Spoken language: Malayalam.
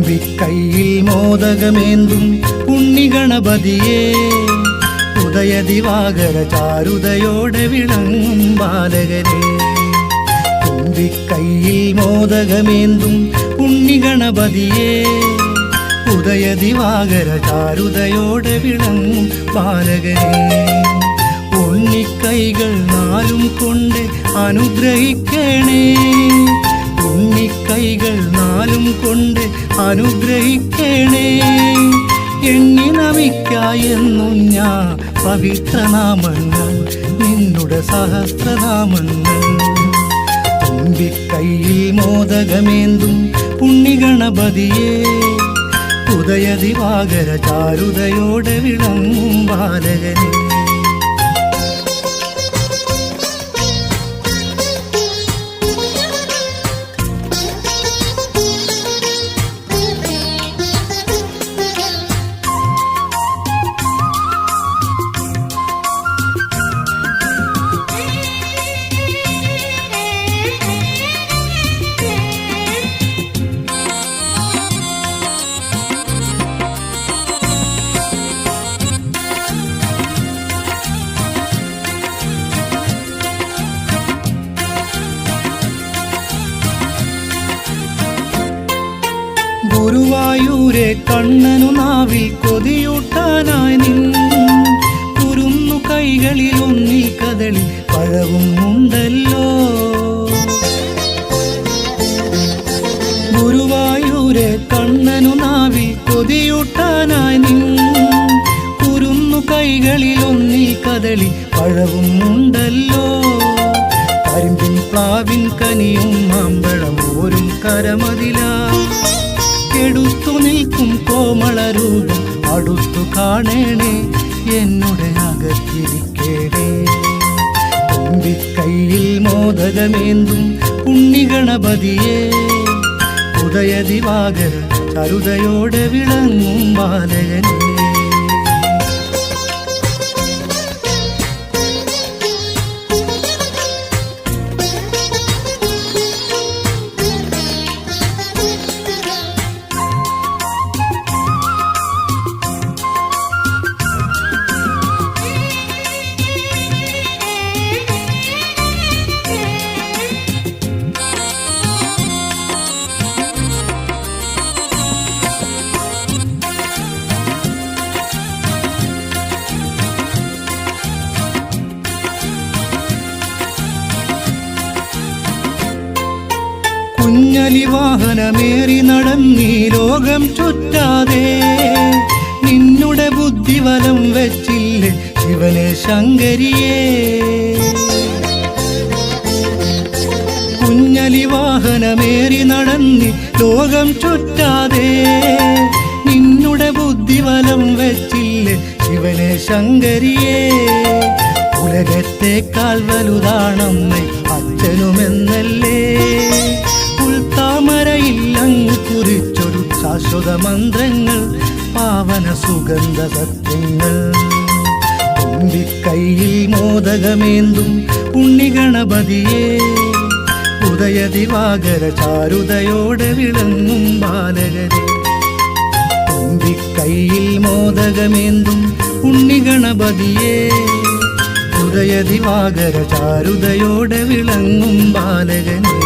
തുമ്പിക്കൈയിൽ മോദകമേന്തും ഉണ്ണിഗണപതിയേ, ഉദയദിവാകര ചാരുതയോടെ വിളങ്ങും ബാലകനെ. തുമ്പിക്കൈയിൽ മോദകമേന്തും ഉണ്ണിഗണപതിയേ, ഉദയദിവാകര ചാരുതയോടെ വിളങ്ങും ബാലകനെ. ഉണ്ണിക്കൈകൾ നാലും കൊണ്ട് അനുഗ്രഹിക്കണേ, ഉണ്ണിക്കൈകൾ നാലും കൊണ്ട് അനുഗ്രഹിക്കണേ. എണ്ണി നമിക്കായെന്നും ഞാൻ പവിത്രനാമങ്ങൾ, നിന്നുടെ സഹസ്രനാമങ്ങൾ. തുമ്പിക്കൈയിൽ മോദകമേന്തും ഉണ്ണിഗണപതിയേ, ഉദയദിവാകര ചാരുതയോടെ വിളങ്ങും ബാലകനെ. ഗുരുവായൂരെ കണ്ണനു നാവിൽ കൊതിയൂട്ടാനായി നിന്നു, കുരുന്നു കൈകളിൽ ഒന്നിൽ കദളി പഴവും ഉണ്ടല്ലോ. ഗുരുവായൂരെ കണ്ണനു നാവിൽ കൊതിയൂട്ടാനായി നിന്നു, കുരുന്നു കൈകളിൽ ഒന്നിൽ കദളി പഴവും ഉണ്ടല്ലോ. കരിമ്പിൻ പ്ലാവിൻ കനിയും മാമ്പഴം ഓരും കരമതിലാ, എടുത്തു നിൽക്കും കോമളരൂപം അടുത്തു കാണേണേ, എന്നുടെ അകത്തിരിക്കേണേ. തുമ്പിക്കൈയിൽ മോദകമേന്തും ഉണ്ണിഗണപതിയേ, ഉദയദിവാകര ചാരുതയോടെ വിളങ്ങും ബാലകനെ. കുഞ്ഞലി വാഹനമേറി നടന്നീ ലോകം ചുറ്റാതെ, നിന്നുടെ ബുദ്ധിവലം വെച്ചില്ലേ ശിവനെ ശങ്കരിയേ. കുഞ്ഞലി വാഹനമേറി നടന്നി ലോകം ചുറ്റാതെ, നിന്നുടെ ബുദ്ധിവലം വെച്ചില്ലേ ശിവനെ ശങ്കരിയേ. ഉലകത്തേക്കാൾ വലുതാണമ്മ അച്ഛനുമെന്നല്ലേ, താമരയിൽ അങ്ങ് കുറിച്ചൊരു ശാശ്വത മന്ത്രങ്ങൾ, പാവന സുഗന്ധ സത്യങ്ങൾ. തുമ്പിക്കൈയിൽ മോദകമേന്തും ഉണ്ണിഗണപതിയേ, ഉദയദിവാകര ചാരുതയോടെ വിളങ്ങും ബാലകനെ. തുമ്പിക്കൈയിൽ മോദകമേന്തും ഉണ്ണിഗണപതിയേ, ഉദയദിവാകര ചാരുതയോടെ വിളങ്ങും ബാലകനെ.